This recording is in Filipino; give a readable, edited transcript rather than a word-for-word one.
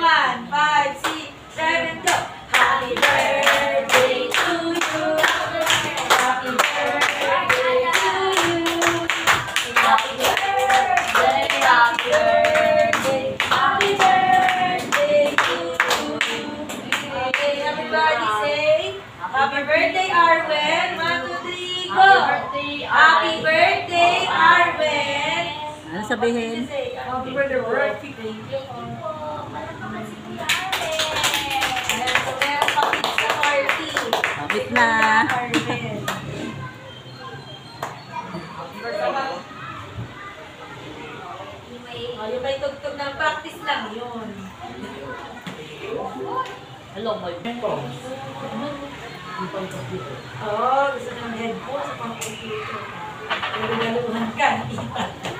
1, 5, 6, 7, go! Happy birthday to you! Happy birthday to you! Happy birthday, happy birthday, happy birthday to you! Okay, everybody say, happy birthday, Arwen! 1, 2, 3, go! Happy birthday, Arwen! Ano sabihin? Happy birthday, Arwen! Thank you. Ayan, so meron pa pizza party. Kapit na. Arwen. Yung may tugtog ng practice lang, yun. Hello, my Oo, gusto ng headphones sa pang-computer. Pero naluhan ka, nakita.